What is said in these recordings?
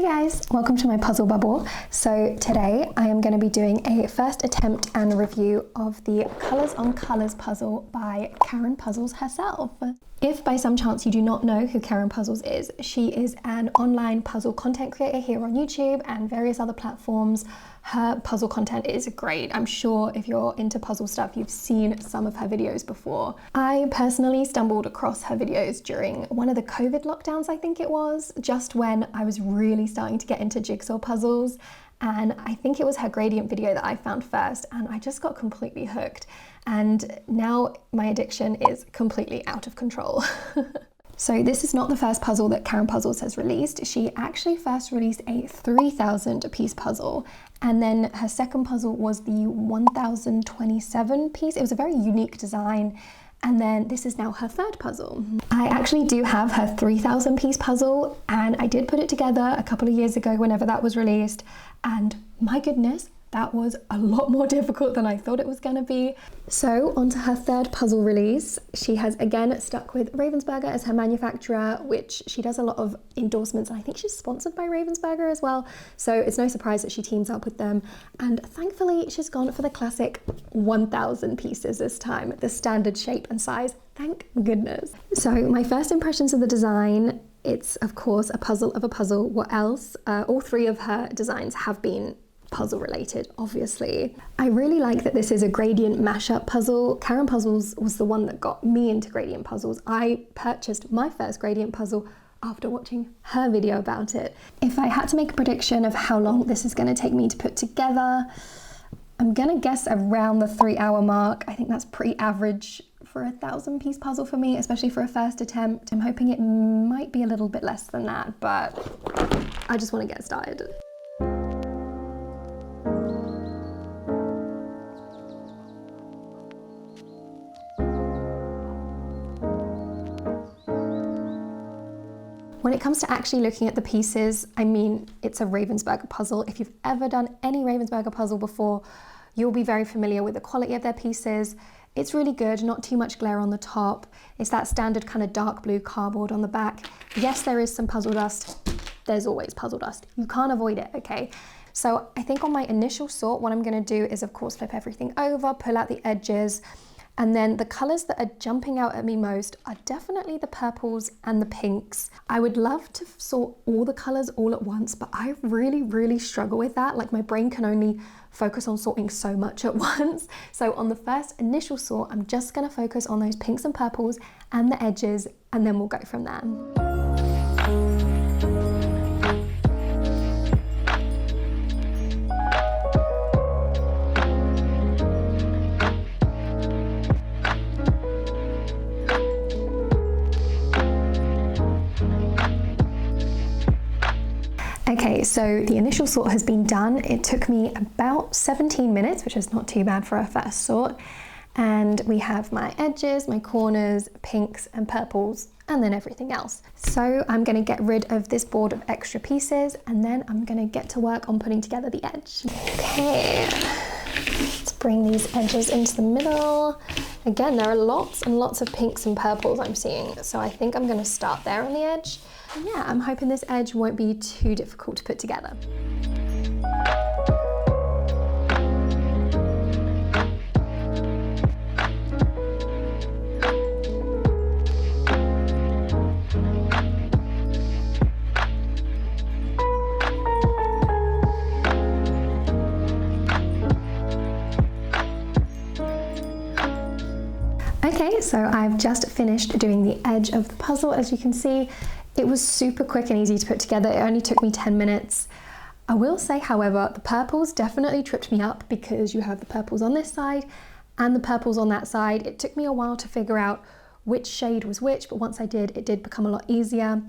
guys, welcome to my puzzle bubble. So today I am going to be doing a first attempt and review of the Colours on Colours puzzle by Karen Puzzles herself. If by some chance you do not know who Karen Puzzles is, she is an online puzzle content creator here on YouTube and various other platforms. Her puzzle content is great. I'm sure if you're into puzzle stuff, you've seen some of her videos before. I personally stumbled across her videos during one of the COVID lockdowns, I think it was, just when I was really starting to get into jigsaw puzzles. And I think it was her gradient video that I found first, and I just got completely hooked. And now my addiction is completely out of control. So this is not the first puzzle that Karen Puzzles has released. She actually first released a 3,000 piece puzzle, and then her second puzzle was the 1,027 piece. It was a very unique design. And then this is now her third puzzle. I actually do have her 3,000 piece puzzle, and I did put it together a couple of years ago whenever that was released. And my goodness, that was a lot more difficult than I thought it was gonna be. So onto her third puzzle release. She has again stuck with Ravensburger as her manufacturer, which she does a lot of endorsements, and I think she's sponsored by Ravensburger as well. So it's no surprise that she teams up with them. And thankfully she's gone for the classic 1,000 pieces this time, the standard shape and size, thank goodness. So my first impressions of the design, it's of course a puzzle of a puzzle. What else? All three of her designs have been puzzle related, obviously. I really like that this is a gradient mashup puzzle. Karen Puzzles was the one that got me into gradient puzzles. I purchased my first gradient puzzle after watching her video about it. If I had to make a prediction of how long this is going to take me to put together, I'm gonna guess around the 3-hour mark. I think that's pretty average for a 1,000 piece puzzle for me, especially for a first attempt. I'm hoping it might be a little bit less than that, but I just want to get started. When it comes to actually looking at the pieces, I mean, it's a Ravensburger puzzle. If you've ever done any Ravensburger puzzle before, you'll be very familiar with the quality of their pieces. It's really good, not too much glare on the top. It's that standard kind of dark blue cardboard on the back. Yes, there is some puzzle dust. There's always puzzle dust. You can't avoid it, okay? So I think on my initial sort, what I'm gonna do is of course flip everything over, pull out the edges, and then the colours that are jumping out at me most are definitely the purples and the pinks. I would love to sort all the colours all at once, but I really struggle with that. Like my brain can only focus on sorting so much at once. So on the first initial sort, I'm just gonna focus on those pinks and purples and the edges, and then we'll go from there. Okay, so the initial sort has been done. It took me about 17 minutes, which is not too bad for a first sort. And we have my edges, my corners, pinks and purples, and then everything else. So I'm gonna get rid of this board of extra pieces, and then I'm gonna get to work on putting together the edge. Okay, let's bring these edges into the middle. Again, there are lots and lots of pinks and purples I'm seeing, so I think I'm gonna start there on the edge. And yeah, I'm hoping this edge won't be too difficult to put together. Okay, so I've just finished doing the edge of the puzzle. As you can see, it was super quick and easy to put together. It only took me 10 minutes. I will say, however, the purples definitely tripped me up because you have the purples on this side and the purples on that side. It took me a while to figure out which shade was which, but once I did, it did become a lot easier.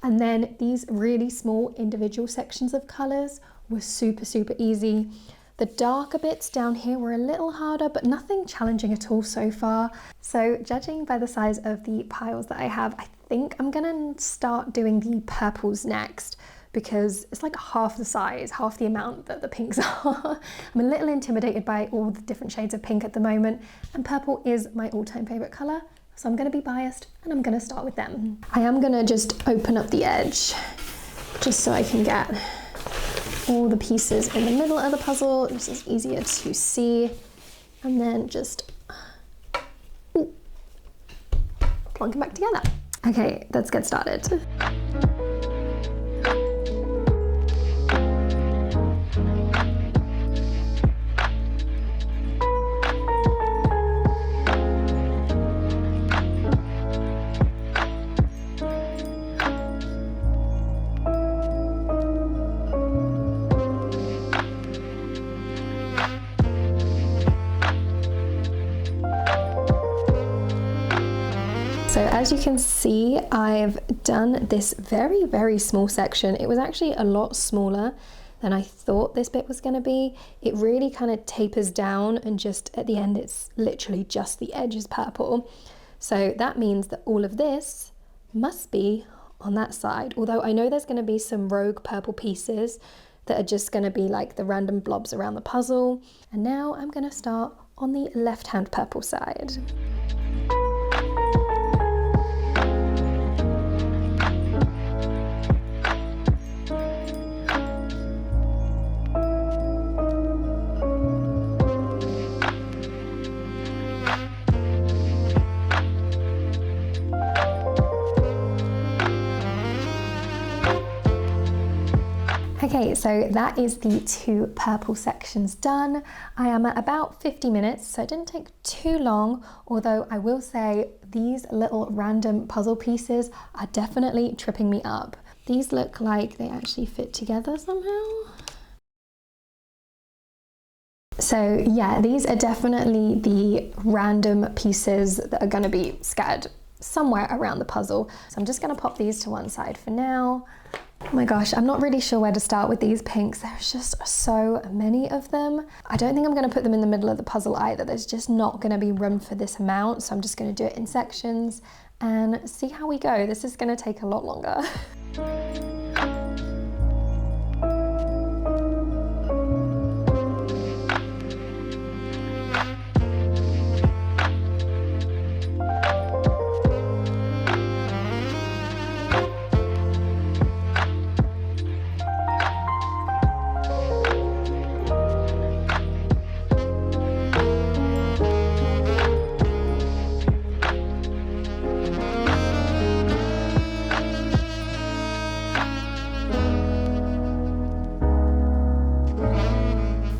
And then these really small individual sections of colors were super easy. The darker bits down here were a little harder, but nothing challenging at all so far. So judging by the size of the piles that I have, I think I'm gonna start doing the purples next because it's like half the size, half the amount that the pinks are. I'm a little intimidated by all the different shades of pink at the moment, and purple is my all-time favorite color. So I'm gonna be biased and I'm gonna start with them. I am gonna just open up the edge just so I can get all the pieces in the middle of the puzzle. This is easier to see. And then just plonk them back together. Okay, let's get started. So as you can see, I've done this very, very small section. It was actually a lot smaller than I thought this bit was going to be. It really kind of tapers down, and just at the end it's literally just the edge is purple. So that means that all of this must be on that side. Although I know there's going to be some rogue purple pieces that are just going to be like the random blobs around the puzzle. And now I'm going to start on the left-hand purple side. Okay, so that is the 2 purple sections done. I am at about 50 minutes, so it didn't take too long, although I will say these little random puzzle pieces are definitely tripping me up. These look like they actually fit together somehow. So yeah, these are definitely the random pieces that are gonna be scattered somewhere around the puzzle. So I'm just gonna pop these to one side for now. Oh my gosh, I'm not really sure where to start with these pinks. There's just so many of them. I don't think I'm going to put them in the middle of the puzzle either. There's just not going to be room for this amount. So I'm just going to do it in sections and see how we go. This is going to take a lot longer.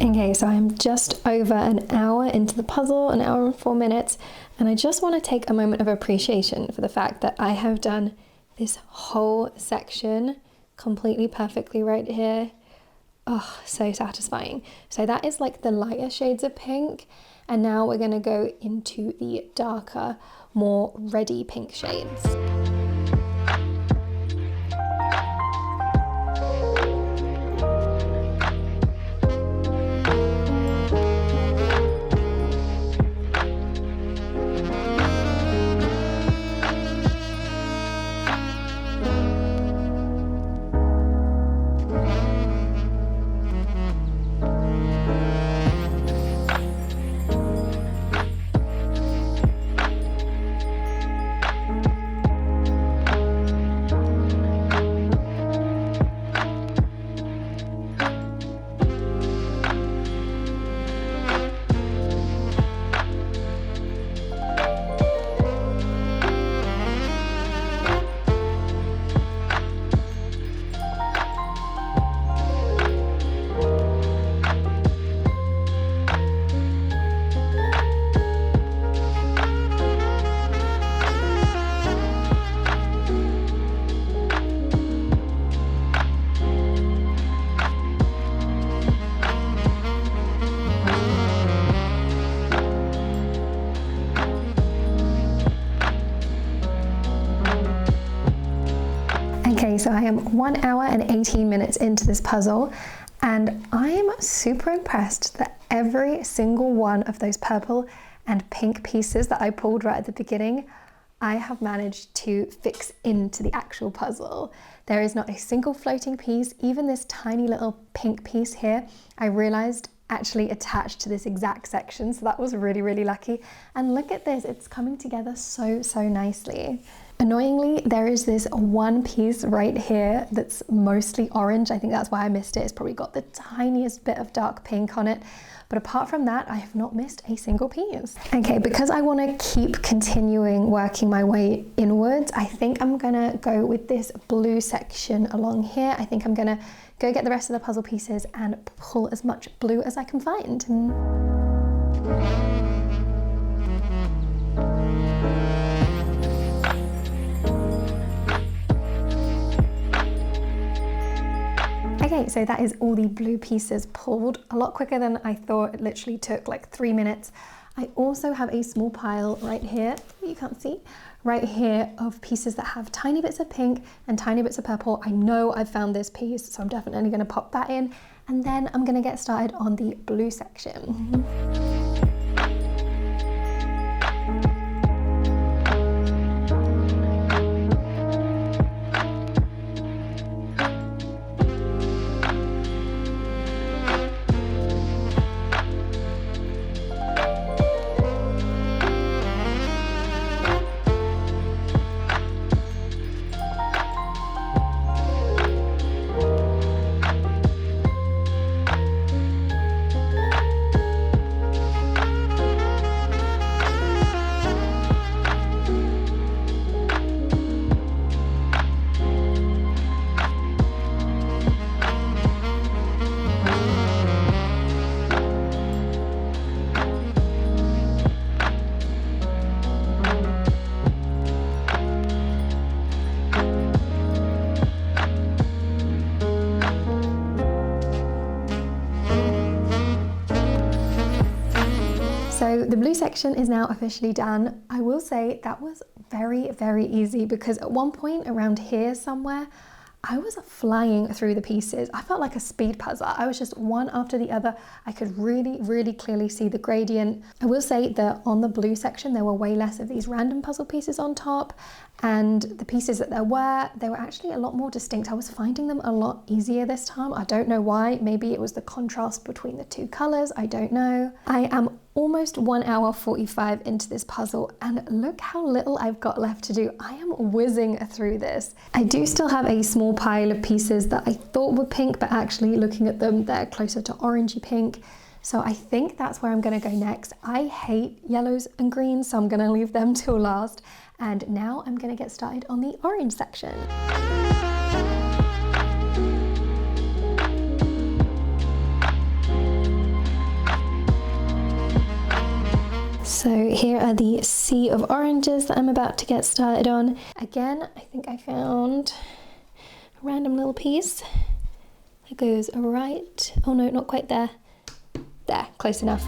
Okay, so I'm just over an hour into the puzzle, an hour and 4 minutes, and I just want to take a moment of appreciation for the fact that I have done this whole section completely perfectly right here. Oh, so satisfying. So that is like the lighter shades of pink, and now we're going to go into the darker, more reddy pink shades. Okay, so I am 1 hour and 18 minutes into this puzzle, and I'm super impressed that every single one of those purple and pink pieces that I pulled right at the beginning, I have managed to fix into the actual puzzle. There is not a single floating piece. Even this tiny little pink piece here, I realized actually attached to this exact section, so that was really, really lucky. And look at this, it's coming together so nicely. Annoyingly, there is this one piece right here that's mostly orange. I think that's why I missed it. It's probably got the tiniest bit of dark pink on it. But apart from that, I have not missed a single piece. Okay, because I want to keep continuing working my way inwards, I think I'm gonna go with this blue section along here. I think I'm gonna go get the rest of the puzzle pieces and pull as much blue as I can find. Okay, so that is all the blue pieces pulled, a lot quicker than I thought. It literally took like 3 minutes. I also have a small pile right here, you can't see, right here of pieces that have tiny bits of pink and tiny bits of purple. I know I've found this piece, so I'm definitely gonna pop that in, and then I'm gonna get started on the blue section. So the blue section is now officially done. I will say that was very, very easy because at one point around here somewhere, I was flying through the pieces. I felt like a speed puzzler. I was just one after the other. I could really, really clearly see the gradient. I will say that on the blue section, there were way less of these random puzzle pieces on top, and the pieces that there were, they were actually a lot more distinct. I was finding them a lot easier this time. I don't know why. Maybe it was the contrast between the two colors. I don't know. I am almost 1 hour 45 into this puzzle, and look how little I've got left to do. I am whizzing through this. I do still have a small pile of pieces that I thought were pink, but actually looking at them, they're closer to orangey pink. So I think that's where I'm gonna go next. I hate yellows and greens, so I'm gonna leave them till last. And now I'm gonna get started on the orange section. So here are the sea of oranges that I'm about to get started on. Again, I think I found a random little piece that goes right, oh no, not quite there. There, close enough.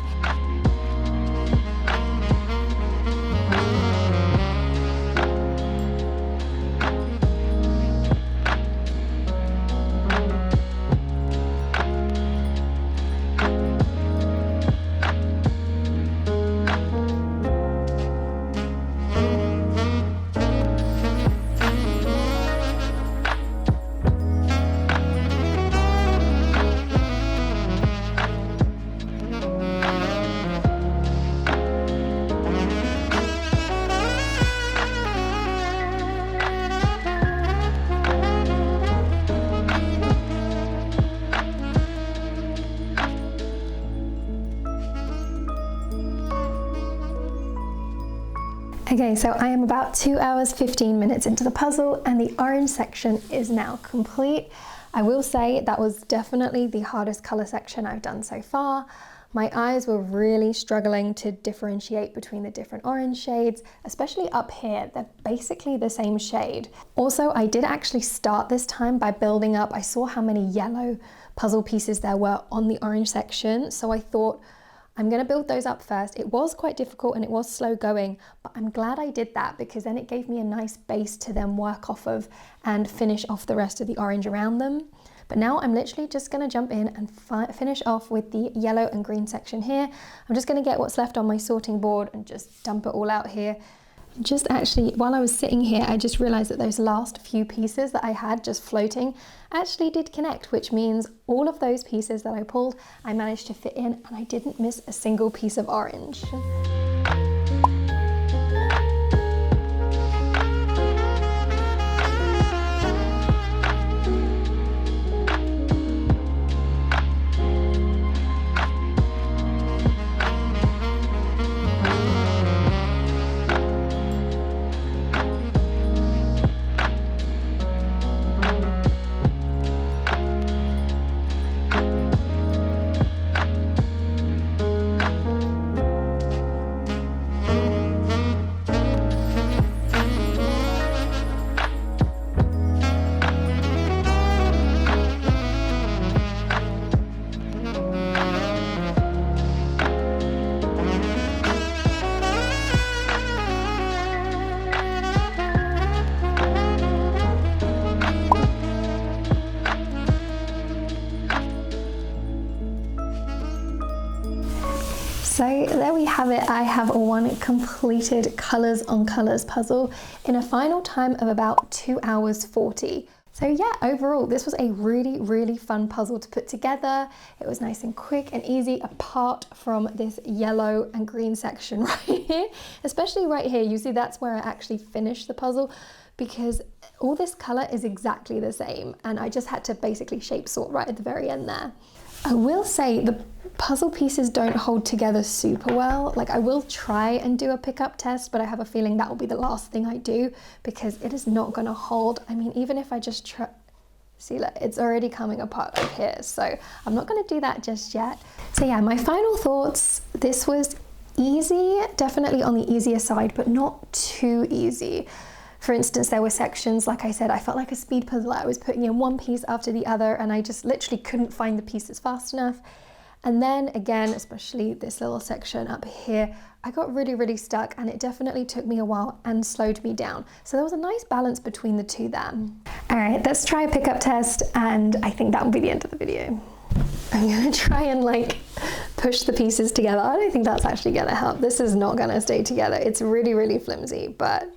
Okay, so I am about 2 hours 15 minutes into the puzzle, and the orange section is now complete. I will say that was definitely the hardest color section I've done so far. My eyes were really struggling to differentiate between the different orange shades, especially up here. They're basically the same shade. Also, I did actually start this time by building up. I saw how many yellow puzzle pieces there were on the orange section, so I thought, I'm gonna build those up first. It was quite difficult and it was slow going, but I'm glad I did that because then it gave me a nice base to then work off of and finish off the rest of the orange around them. But now I'm literally just gonna jump in and finish off with the yellow and green section here. I'm just gonna get what's left on my sorting board and just dump it all out here. Just actually, while I was sitting here, I just realized that those last few pieces that I had just floating actually did connect, which means all of those pieces that I pulled, I managed to fit in and I didn't miss a single piece of orange. So there we have it. I have one completed Colours on Colours puzzle in a final time of about 2 hours 40. So yeah, overall, this was a really, really fun puzzle to put together. It was nice and quick and easy, apart from this yellow and green section right here. Especially right here, you see that's where I actually finished the puzzle, because all this colour is exactly the same, and I just had to basically shape sort right at the very end there. I will say the puzzle pieces don't hold together super well. Like, I will try and do a pickup test, but I have a feeling that will be the last thing I do, because it is not gonna hold. I mean, even if I just try, see, look, it's already coming apart over here. So I'm not gonna do that just yet. So yeah, my final thoughts, this was easy, definitely on the easier side, but not too easy. For instance, there were sections, like I said, I felt like a speed puzzle. I was putting in one piece after the other, and I just literally couldn't find the pieces fast enough. And then again, especially this little section up here, I got really, really stuck, and it definitely took me a while and slowed me down. So there was a nice balance between the two there. All right, let's try a pickup test, and I think that will be the end of the video. I'm gonna try and like push the pieces together. I don't think that's actually gonna help. This is not gonna stay together. It's really, really flimsy, but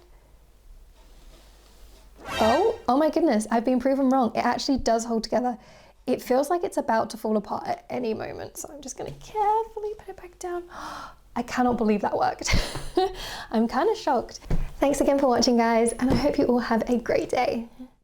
oh my goodness, I've been proven wrong. It actually does hold together. It feels like it's about to fall apart at any moment. So I'm just gonna carefully put it back down. I cannot believe that worked. I'm kind of shocked. Thanks again for watching, guys, and I hope you all have a great day.